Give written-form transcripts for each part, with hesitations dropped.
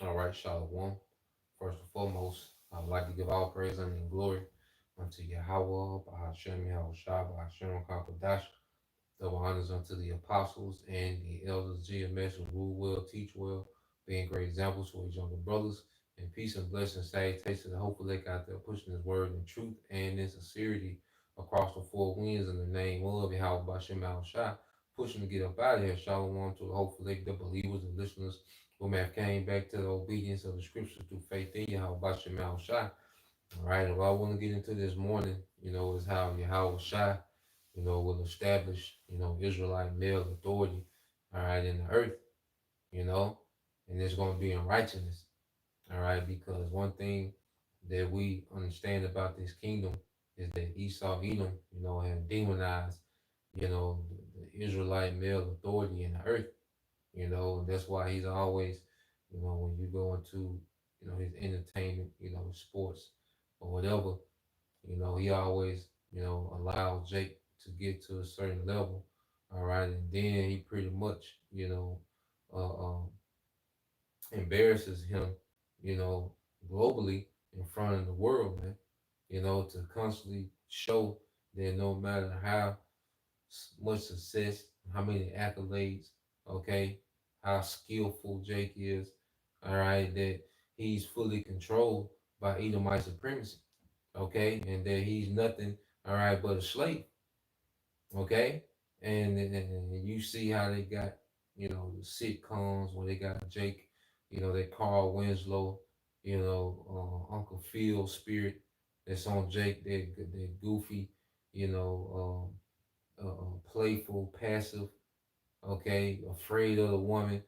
All right, Shalom. First and foremost, I would like to give all praise and glory unto Yahawah, Bahashem, Yahushua, Bahashem, Kakadash. Double honors unto the apostles and the elders, GMS, who rule well, teach well, being great examples for his younger brothers. And peace and blessings, salutations to the hopeful lake out there pushing his word in truth and in sincerity across the four winds in the name of Yahweh Bashem Shai, pushing to get up out of here. Shalom to the hopeful lake, the believers and listeners who may have came back to the obedience of the scriptures through faith in Yahweh Bashem Shai. All right, and what I want to get into this morning, is how Yahweh Shai, will establish, Israelite male authority, all right, in the earth, you know, and it's going to be in righteousness, all right, because one thing that we understand about this kingdom is that Esau, Edom, have demonized, the Israelite male authority in the earth, and that's why he's always, when you go into, his entertainment, sports or whatever, he always, allows Jake to get to a certain level, all right, and then he pretty much, uh, um, embarrasses him, you know, globally in front of the world, man, to constantly show that no matter how much success, how many accolades, okay, how skillful Jake is, all right, that he's fully controlled by Edomite supremacy, okay, and that he's nothing, all right, but a slave, okay, and you see how they got, the sitcoms where they got Jake, that Carl Winslow, Uncle Phil spirit that's on Jake, that goofy, playful, passive, okay, afraid of the woman,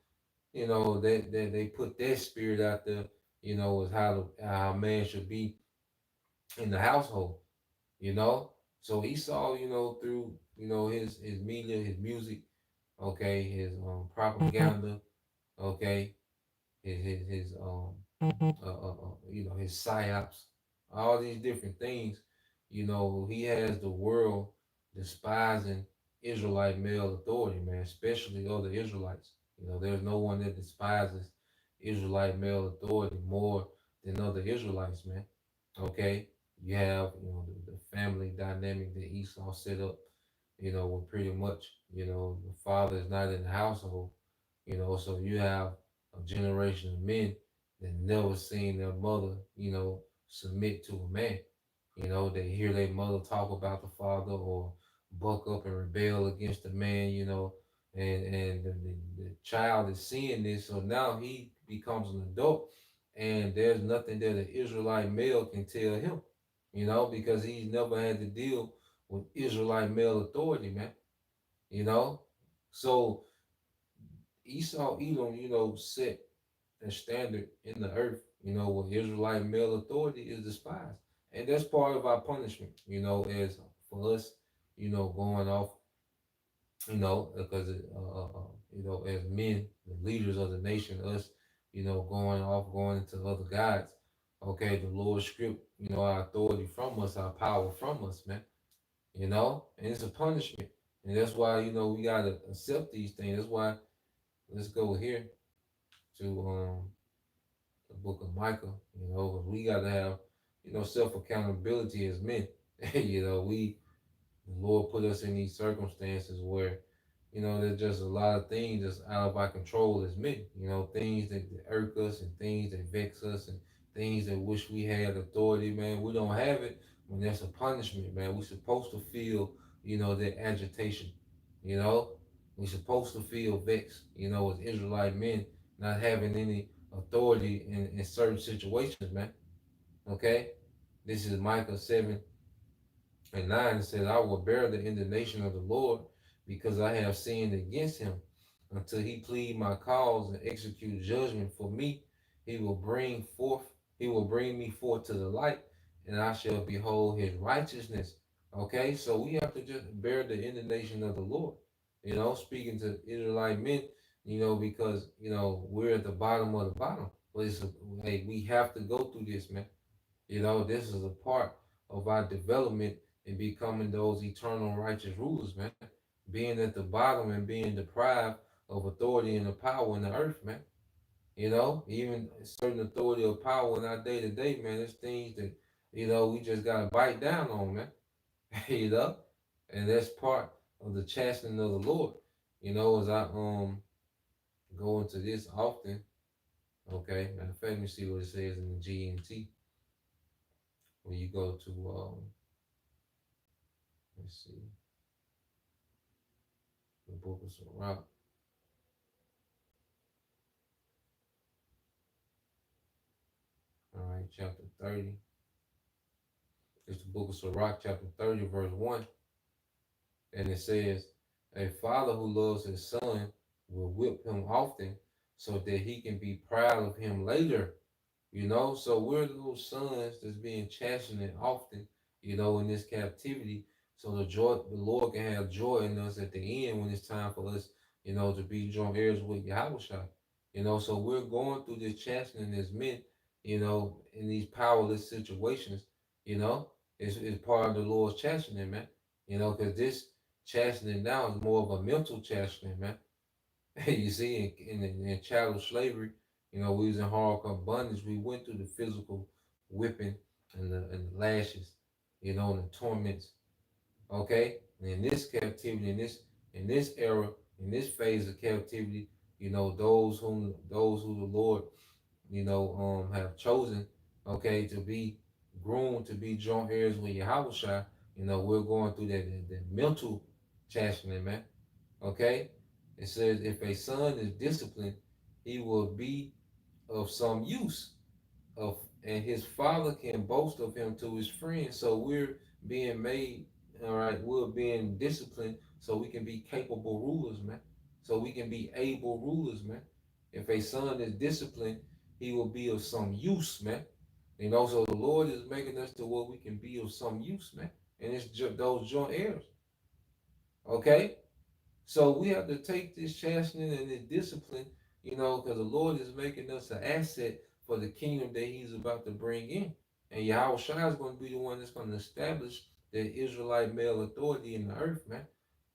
that they put that spirit out there, is how a man should be in the household, you know. So he saw, through, his media, his music, okay, his propaganda, okay, his his psyops, all these different things, he has the world despising Israelite male authority, man, especially other Israelites. There's no one that despises Israelite male authority more than other Israelites, man. Okay, you have the family dynamic that Esau set up. Where pretty much the father is not in the household. So you have a generation of men that never seen their mother, submit to a man. They hear their mother talk about the father or buck up and rebel against the man, and the child is seeing this, so now he becomes an adult, and there's nothing that an Israelite male can tell him, because he's never had to deal with Israelite male authority, man. You know, so Esau, Edom, set a standard in the earth, where Israelite male authority is despised. And that's part of our punishment, as for us, going off, because, as men, the leaders of the nation, us, going off, going into other gods, okay, the Lord stripped, our authority from us, our power from us, man, and it's a punishment. And that's why, we got to accept these things. That's why, let's go here to the book of Micah, 'cause we got to have, self accountability as men. We, the Lord put us in these circumstances where, there's just a lot of things that's out of our control as men, things that irk us and things that vex us and things that wish we had authority, man. We don't have it when that's a punishment, man. We're supposed to feel, that agitation, you know. We're supposed to feel vexed, as Israelite men not having any authority in certain situations, man. Okay? This is Micah 7 and 9. It says, I will bear the indignation of the Lord because I have sinned against him. Until he plead my cause and execute judgment for me, he will bring forth, he will bring me forth to the light, and I shall behold his righteousness. Okay, so we have to just bear the indignation of the Lord. Speaking to Israelite men, because we're at the bottom of the bottom. But hey, we have to go through this, man. This is a part of our development in becoming those eternal righteous rulers, man. Being at the bottom and being deprived of authority and the power in the earth, man. Even certain authority or power in our day to day, man, there's things that, we just gotta bite down on, man. you know? And that's part of the chastening of the Lord. As I go into this often, okay, matter of fact, let me see what it says in the GNT. When you go to let's see, the book of Sirach. All right, chapter 30. It's the book of Sirach, chapter 30, verse 1. And it says, a father who loves his son will whip him often so that he can be proud of him later. So we're those sons that's being chastened often, in this captivity. So the Lord can have joy in us at the end when it's time for us, to be joint heirs with YAHAWASHI. So we're going through this chastening as men, in these powerless situations, you know, it's part of the Lord's chastening, man. Because this chastening now is more of a mental chastening, man. You see, in chattel slavery, we was in hardcore bondage. We went through the physical whipping and the lashes, and the torments. Okay, and in this captivity, in this era, in this phase of captivity, those who the Lord, have chosen, okay, to be groomed to be joint heirs with Yahushua. We're going through that mental chastening, man. Okay, it says if a son is disciplined, he will be of some use of, and his father can boast of him to his friends. So we're being made, all right, we're being disciplined so we can be capable rulers, man. So we can be able rulers, man. If a son is disciplined, he will be of some use, man. So the Lord is making us to where we can be of some use, man. And it's those joint heirs, okay? So we have to take this chastening and this discipline, because the Lord is making us an asset for the kingdom that He's about to bring in. And Yahweh Shai is going to be the one that's going to establish the Israelite male authority in the earth, man.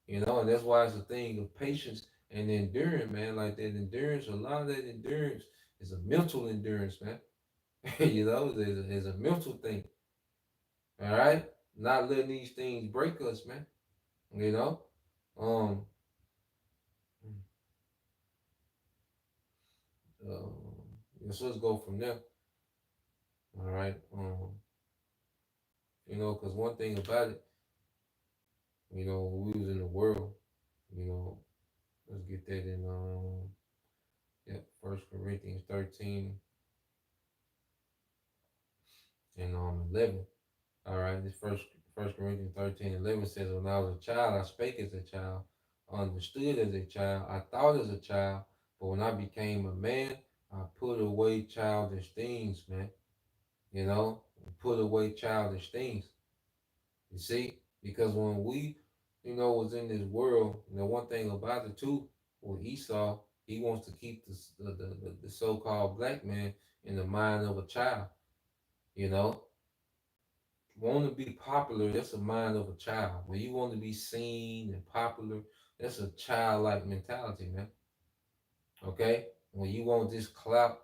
And that's why it's a thing of patience and endurance, man. Like that endurance, a lot of that endurance is a mental endurance, man. It's a mental thing. All right? Not letting these things break us, man. You know? Um, uh, so let's go from there. All right. Because one thing about it, when we was in the world, you know, let's get that in yeah, 1 Corinthians 13 and 11. All right, this first Corinthians 13:11 says, when I was a child, I spake as a child, understood as a child, I thought as a child, but when I became a man, I put away childish things, man. Put away childish things. You see, because when we, was in this world, one thing about it too, with Esau, he wants to keep the so-called black man in the mind of a child. You know, want to be popular, that's the mind of a child. When you want to be seen and popular, that's a childlike mentality, man. Okay, when you want this clout,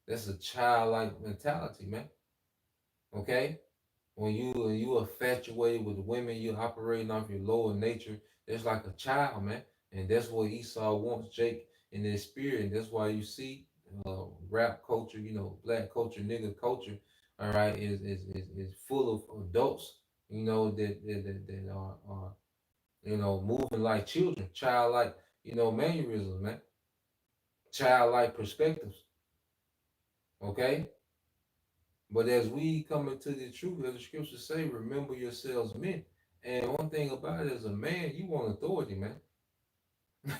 that's a childlike mentality, man. Okay, when you infatuated with women, you're operating off your lower nature. That's like a child, man, and that's what Esau wants Jake in his spirit, and that's why you see rap culture, black culture, nigga culture, all right, is full of adults, that are moving like children, childlike, mannerisms, man, childlike perspectives. Okay, but as we come into the truth, as the scriptures say, remember yourselves men. And one thing about it, as a man, you want authority, man.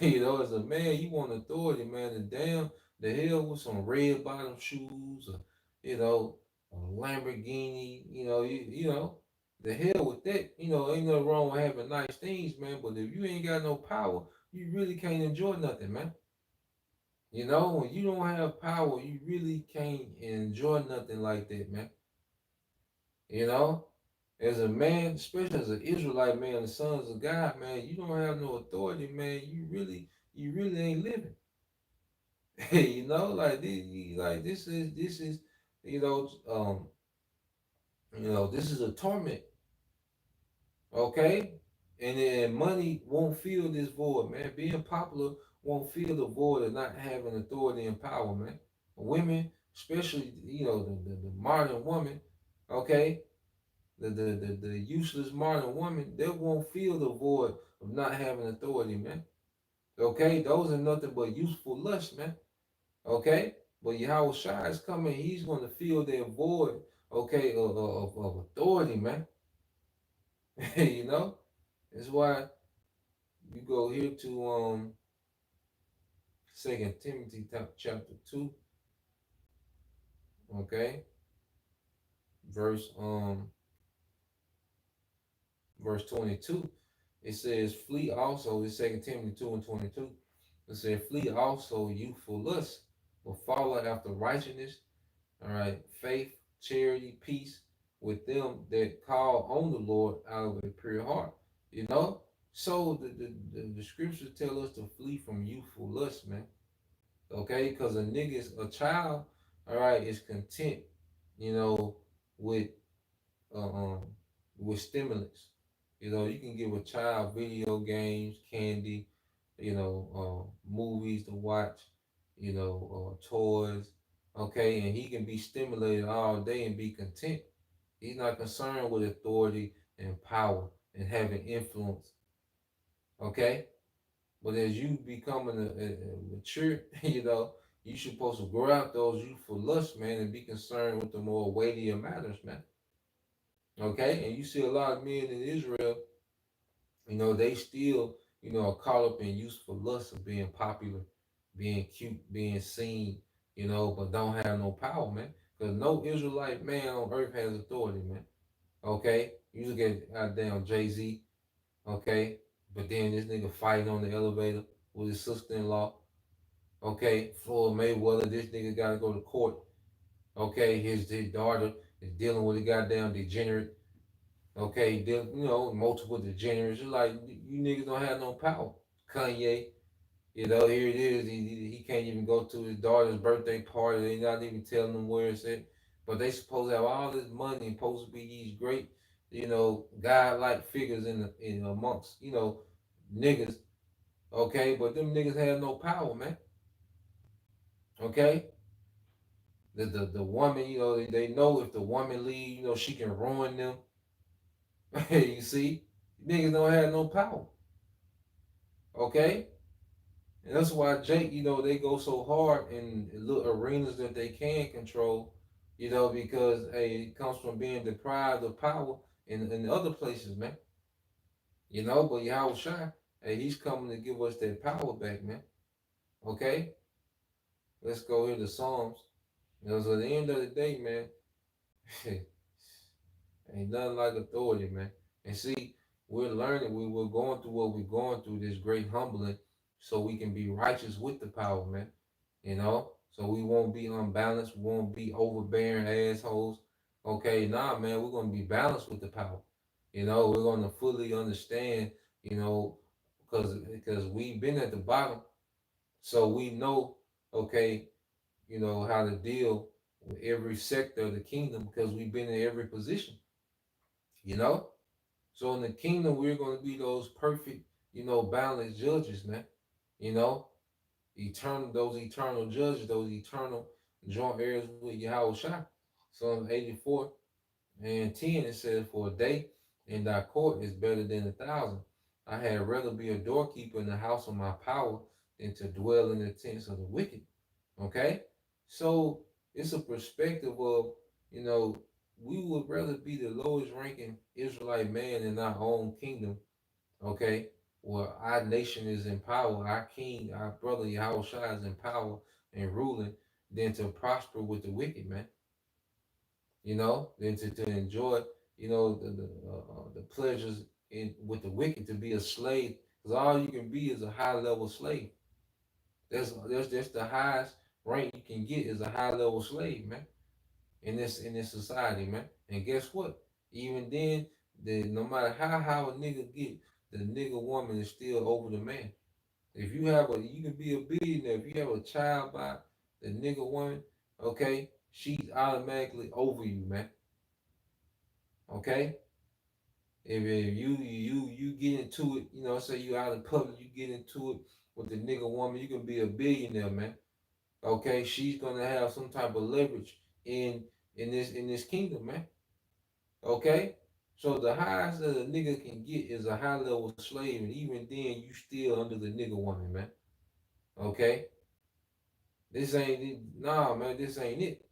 As a man, you want authority, man. And damn, the hell with some red bottom shoes, or, a Lamborghini, the hell with that. Ain't nothing wrong with having nice things, man. But if you ain't got no power, you really can't enjoy nothing, man. When you don't have power, you really can't enjoy nothing like that, man. You know, as a man, especially as an Israelite man, the sons of God, man, you don't have no authority, man. You really ain't living. like this is you know this is a torment, okay? And then money won't fill this void, man. Being popular won't fill the void of not having authority and power, man. Women, especially the modern woman, okay, the useless modern woman, they won't feel the void of not having authority, man. Okay, those are nothing but useful lust, man. Okay, but Yahweh Shai is coming, he's going to fill their void, okay, of authority, man. you know, that's why you go here to Second Timothy chapter 2, okay, verse um verse 22. It says, flee also, it's Second Timothy 2 and 22. It says, flee also youthful lust, but follow after righteousness, all right, faith, charity, peace with them that call on the Lord out of a pure heart. You know? So the scriptures tell us to flee from youthful lust, man. Okay? Because a child, all right, is content, you know, with uh, um with stimulants. You can give a child video games, candy, movies to watch, toys, okay, and he can be stimulated all day and be content. He's not concerned with authority and power and having influence, okay? But as you becoming a mature, you supposed to grow out those youthful lusts, man, and be concerned with the more weightier matters, man. Okay, and you see a lot of men in Israel, they still, are caught up in useful lust of being popular, being cute, being seen, but don't have no power, man. Because no Israelite man on earth has authority, man. Okay, you look at goddamn Jay-Z, okay, but then this nigga fighting on the elevator with his sister-in-law, okay, Floyd Mayweather, this nigga gotta go to court, okay, his daughter is dealing with a goddamn degenerate. Okay, then multiple degenerates. You're like, you niggas don't have no power. Kanye, here it is. He can't even go to his daughter's birthday party. They not even telling him where it's at. But they supposed to have all this money and supposed to be these great, godlike figures in amongst, niggas. Okay, but them niggas have no power, man. Okay, the woman, they know if the woman leave, she can ruin them. you see, niggas don't have no power. Okay, and that's why Jake, they go so hard in little arenas that they can control, because hey, it comes from being deprived of power in other places, man. But Yahweh Shai, hey, he's coming to give us that power back, man. Okay, let's go into Psalms. So at the end of the day, man, ain't nothing like authority, man. And see, we're learning, we're going through what we're going through, this great humbling, so we can be righteous with the power, man. So we won't be unbalanced, we won't be overbearing assholes. Okay, nah, man, we're gonna be balanced with the power. We're gonna fully understand, because we've been at the bottom, so we know, okay, how to deal with every sector of the kingdom because we've been in every position, you know. So in the kingdom, we're gonna be those perfect, balanced judges, man. You know, those eternal judges, those eternal joint heirs with Yahweh Shai. Psalm 84 and 10, it says, for a day in thy court is better than 1,000. I had rather be a doorkeeper in the house of my power than to dwell in the tents of the wicked. Okay? So it's a perspective of, you know, we would rather be the lowest ranking Israelite man in our own kingdom, okay? Where our nation is in power, our king, our brother Yahweh Shai is in power and ruling, than to prosper with the wicked, man. Than to enjoy, the pleasures with the wicked, to be a slave. Because all you can be is a high level slave. That's the highest rank you can get is a high level slave, man. In this society, man. And guess what? Even then, no matter how a nigga get, the nigga woman is still over the man. If you have a, you can be a billionaire. If you have a child by the nigga woman, okay, she's automatically over you, man. Okay, if you get into it, you know, say you out in public, you get into it with the nigga woman, you can be a billionaire, man. Okay, she's gonna have some type of leverage in this kingdom, man. Okay, so the highest that a nigga can get is a high level slave, and even then, you still under the nigga woman, man. Okay, this ain't it. Nah, man, this ain't it.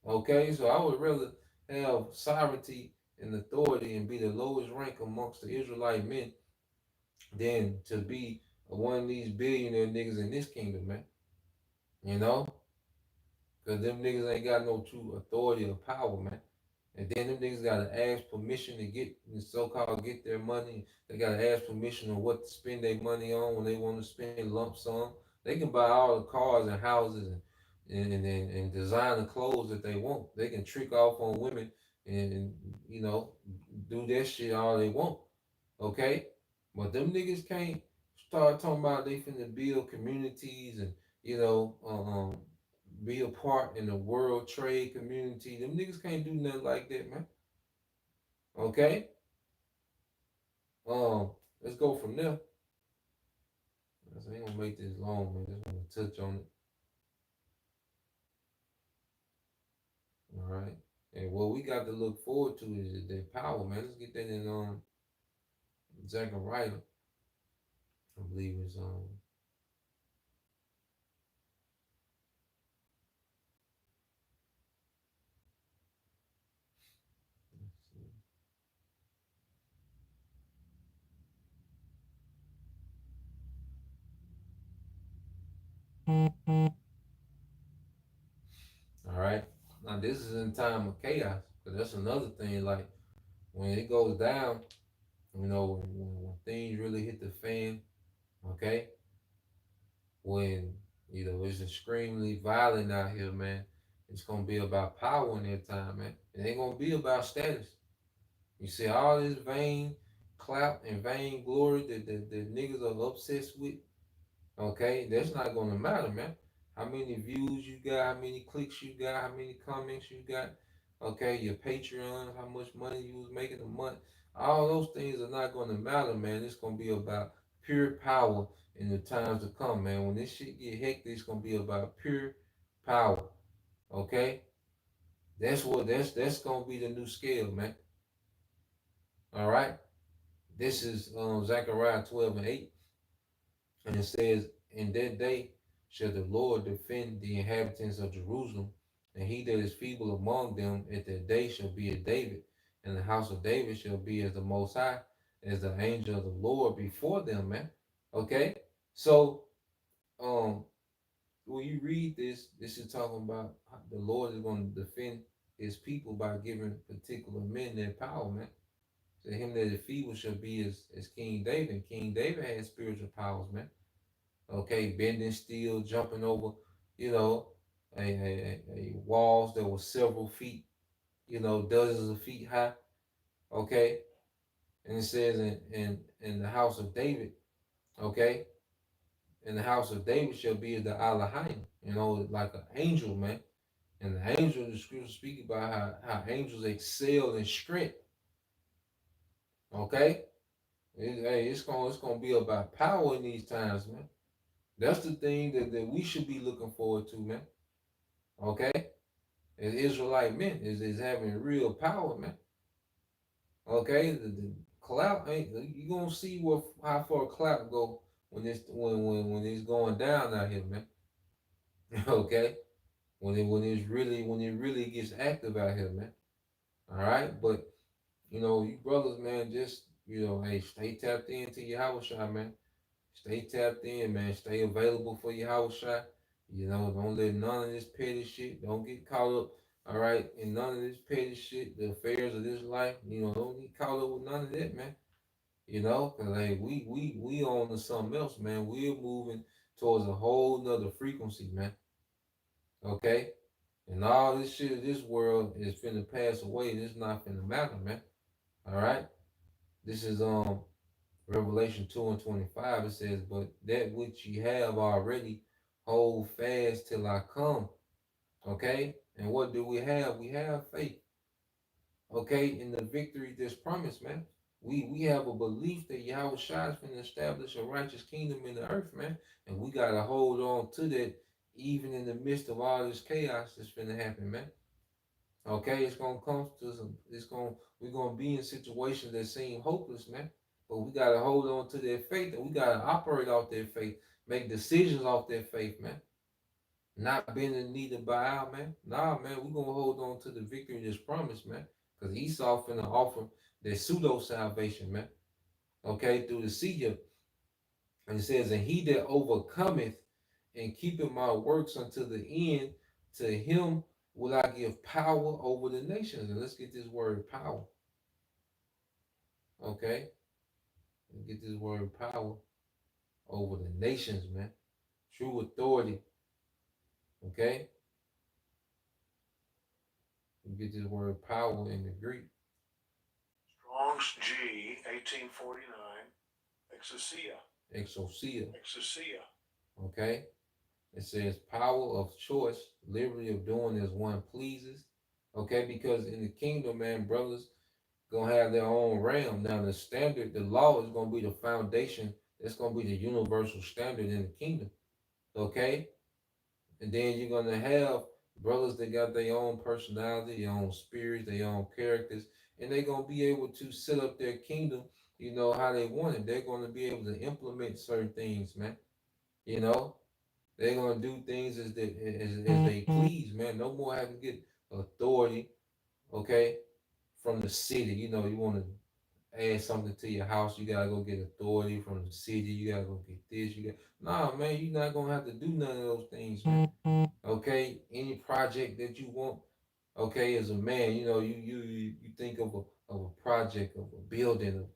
Okay, so I would rather have sovereignty and authority and be the lowest rank amongst the Israelite men than to be one of these billionaire niggas in this kingdom, man. You know, because them niggas ain't got no true authority or power, man. And then them niggas gotta ask permission to get so-called get their money. They gotta ask permission on what to spend their money on when they want to spend lump sum. They can buy all the cars and houses and design the clothes that they want. They can trick off on women and you know do that shit all they want. Okay, but them niggas can't start talking about they finna build communities and you know be a part in the world trade community. Them niggas can't do nothing like that, man. Okay, um, let's go from there. I ain't gonna make this long, man. Just wanna touch on it. All right. And what we got to look forward to is that power, man. Let's get that in Zechariah. I believe it's all right. Now this is in time of chaos, because that's another thing. Like when it goes down, you know, when things really hit the fan, okay, when you know it's extremely violent out here, man. It's gonna be about power in that time, man. It ain't gonna be about status. You see all this vain clout and vain glory that niggas are obsessed with. Okay, that's not gonna matter, man. How many views you got, how many clicks you got, how many comments you got, okay, your Patreon, how much money you was making a month. All those things are not gonna matter, man. It's gonna be about pure power in the times to come, man. When this shit get hectic, it's gonna be about pure power. Okay? That's gonna be the new scale, man. All right. This is Zechariah 12 and 8. And it says, in that day shall the Lord defend the inhabitants of Jerusalem, and he that is feeble among them at that day shall be as David, and the house of David shall be as the Most High, as the angel of the Lord before them, man. Okay? So, um, when you read this, this is talking about how the Lord is going to defend his people by giving particular men their power, man. So him that is feeble shall be as King David. King David had spiritual powers, man. Okay, bending steel, jumping over, you know, a walls that were several feet, you know, dozens of feet high. Okay, and it says in the house of David, okay, in the house of David shall be the Elohim, you know, like an angel, man. And the angel, the scripture speak about how angels excel in strength. Okay, hey, it's gonna be about power in these times, man. That's the thing that we should be looking forward to, man. Okay, as Israelite men is having real power, man. Okay, the clout ain't you gonna see what how far clout go when it's going down out here, man. Okay, when it really gets active out here, man. All right, but you know you brothers, man, just you know, hey, stay tapped into your house shot, man. Stay tapped in, man. Stay available for your house shot. You know, don't let none of this petty shit. Don't get caught up, all right, in none of this petty shit, the affairs of this life. You know, don't get caught up with none of that, man. You know, cause hey, we on to something else, man. We're moving towards a whole nother frequency, man. Okay, and all this shit of this world is finna pass away. And it's not finna matter, man. All right. This is Revelation 2 and 25, it says, but that which ye have already, hold fast till I come. Okay? And what do we have? We have faith. Okay? In the victory that's promised, man. We have a belief that YAHAWASHI is going to establish a righteous kingdom in the earth, man. And we got to hold on to that even in the midst of all this chaos that's going to happen, man. Okay, it's gonna come to some. We're gonna be in situations that seem hopeless, man. But we gotta hold on to that faith, and we gotta operate off that faith, make decisions off that faith, man. Not bending knee to bow out, man. Nah, man, we're gonna hold on to the victory that's promised, man. Cause Esau finna offer that pseudo salvation, man. Okay, through the seed, and it says, and he that overcometh and keepeth my works unto the end, to him will I give power over the nations. And let's get this word power. Okay? Let's get this word power over the nations, man. True authority. Okay? You get this word power in the Greek. Strong's G 1849. Exousia. Exousia. Exousia. Okay? It says power of choice, liberty of doing as one pleases. Okay, because in the kingdom, man, brothers gonna have their own realm. Now the standard, the law is gonna be the foundation. That's gonna be the universal standard in the kingdom. Okay, and then you're gonna have brothers that got their own personality, their own spirits, their own characters, and they're gonna be able to set up their kingdom, how they want it. They're gonna be able to implement certain things, man. You know, they're gonna do things as they please, man. No more having to get authority, okay, from the city. You want to add something to your house, you gotta go get authority from the city. You gotta go get this. Nah, man. You're not gonna have to do none of those things, man. Okay, any project that you want, okay, as a man, you think of a project, of a building,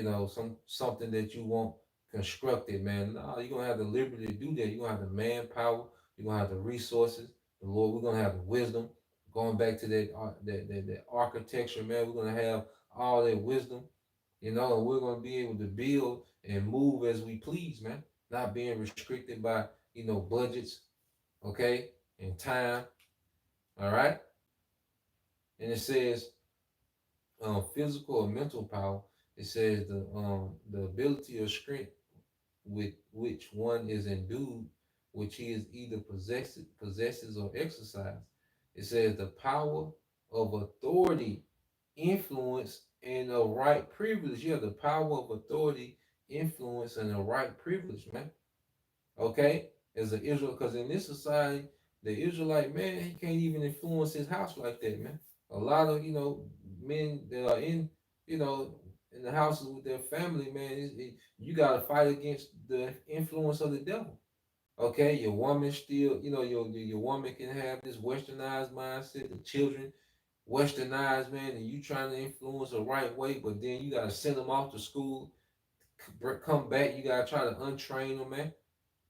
of something that you want constructed, man. No, you're gonna have the liberty to do that. You're gonna have the manpower, you're gonna have the resources, the Lord, we're gonna have the wisdom. Going back to that architecture, man, we're gonna have all that wisdom, and we're gonna be able to build and move as we please, man. Not being restricted by, budgets, okay, and time. All right. And it says physical or mental power. It says the ability or strength with which one is endued, which he is either possesses or exercised. It says the power of authority, influence, and a right privilege. You have the power of authority, influence, and a right privilege, man. Okay, as an Israel, because in this society, the Israelite man, he can't even influence his house like that, man. A lot of men that are you know in the houses with their family, man, you gotta fight against the influence of the devil. Okay, your woman still, your woman can have this westernized mindset. The children westernized, man, and you trying to influence the right way, but then you gotta send them off to school, come back, you gotta try to untrain them, man.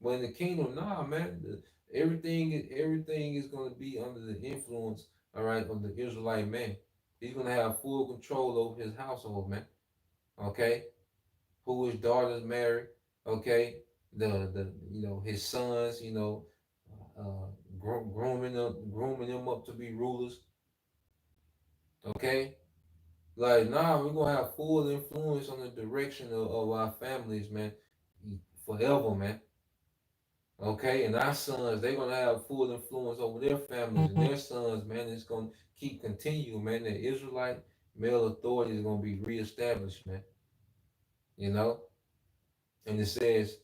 But in the kingdom, nah, man, everything is gonna be under the influence, all right, of the Israelite man. He's gonna have full control over his household, man. Okay, who his daughters marry, okay, the his sons, grooming them up to be rulers, okay. Like, nah, we're gonna have full influence on the direction of our families, man, forever, man. Okay, and our sons, they're gonna have full influence over their families and their sons, man. It's gonna keep continuing, man. The Israelite male authority is gonna be reestablished, man. You know, and it says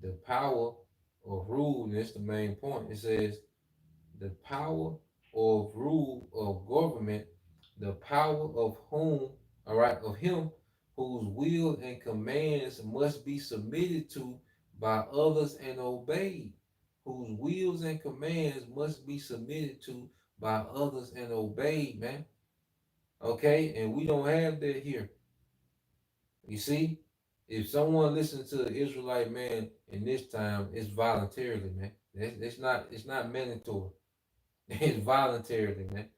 the power of rule, and that's the main point. It says the power of rule of government, the power of whom, all right, of him whose will and commands must be submitted to by others and obeyed, whose wills and commands must be submitted to by others and obeyed, man. Okay, and we don't have that here. You see, if someone listens to the Israelite man in this time, it's voluntarily, man. It's not mandatory. It's voluntarily, man.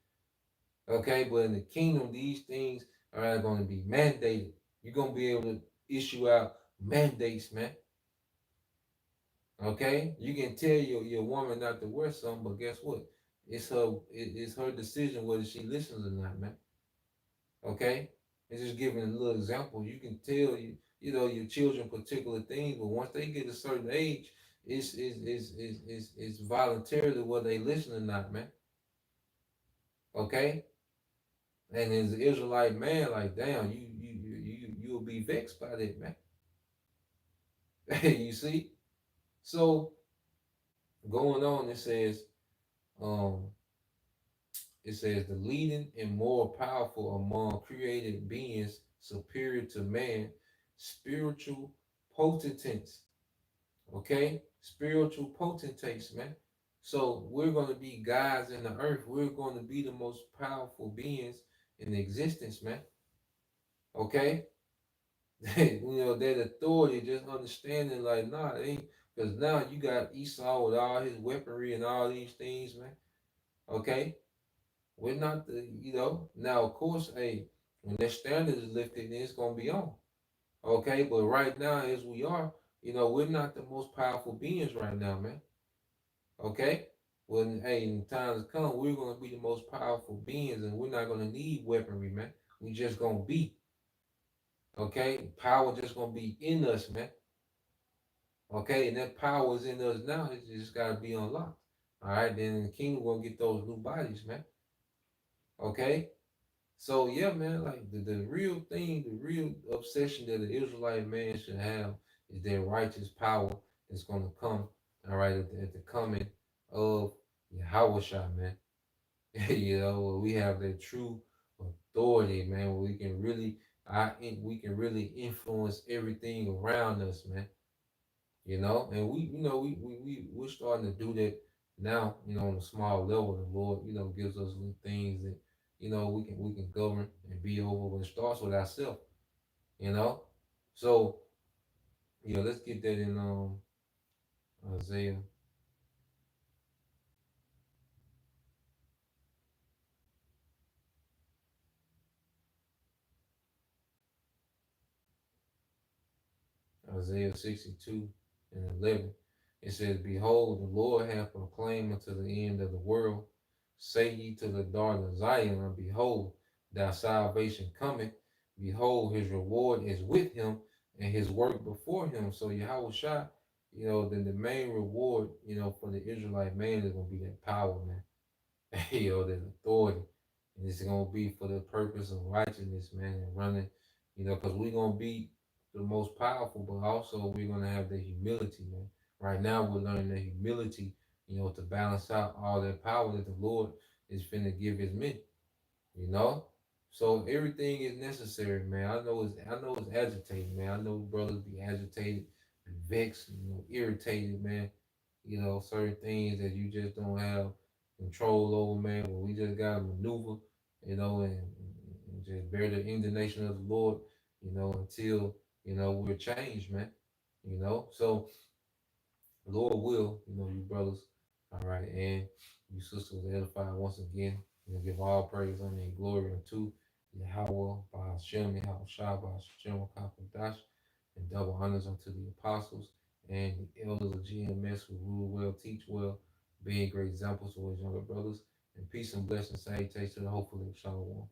Okay, but in the kingdom, these things are going to be mandated. You're going to be able to issue out mandates, man. Okay, you can tell your woman not to wear something, but guess what? It's her decision whether she listens or not, man. Okay, it's just giving a little example. You can tell your children particular things, but once they get a certain age, it's voluntarily whether they listen or not, man. Okay, and as an Israelite man, like damn, you'll be vexed by that, man. You see, so going on, um, it says the leading and more powerful among created beings, superior to man, spiritual potentates. Okay, spiritual potentates, man. So we're going to be guys in the earth. We're going to be the most powerful beings in existence, man. Okay, that authority, just understanding like, nah, it ain't, because now you got Esau with all his weaponry and all these things, man. Okay, we're not now of course, hey, when that standard is lifted, then it's gonna be on. Okay, but right now, as we are, we're not the most powerful beings right now, man. Okay, when hey, in times come, we're gonna be the most powerful beings, and we're not gonna need weaponry, man. We just gonna be. Okay, power just gonna be in us, man. Okay, and that power is in us now. It just gotta be unlocked. All right, then the kingdom gonna get those new bodies, man. Okay, so yeah, man, like the real thing, the real obsession that the Israelite man should have is their righteous power that's gonna come, all right, at the coming of YAHAWASHI, man. We have that true authority, man, where we can really influence everything around us, man. And we're starting to do that now, on a small level. The Lord, gives us little things that, we can govern and be over, but it starts with ourselves, you know. So let's get that in Isaiah. Isaiah 62 and 11. It says, Behold, the Lord hath proclaimed unto the end of the world. Say ye to the daughter of Zion, and behold, thy salvation cometh. Behold, his reward is with him, and his work before him. So Yahweh Shai, then the main reward, for the Israelite man is going to be that power, man. That authority. And it's gonna be for the purpose of righteousness, man, and running, because we're gonna be the most powerful, but also we're gonna have the humility, man. Right now we're learning the humility, to balance out all that power that the Lord is finna give his men, you know? So everything is necessary, man. I know it's agitating, man. I know brothers be agitated, be vexed, irritated, man. Certain things that you just don't have control over, man. But we just gotta maneuver, and just bear the indignation of the Lord, until we're changed, man. So Lord will, you brothers, all right, and you sisters edify once again. Give all praise, honor, and glory unto Yahweh, by Hashem, Yahweh Shah, by Hashem, Kakadash, and double honors unto the apostles and the elders of GMS who rule well, teach well, being great examples to his younger brothers. And peace and blessings, salutations to the hopefully of Shalom.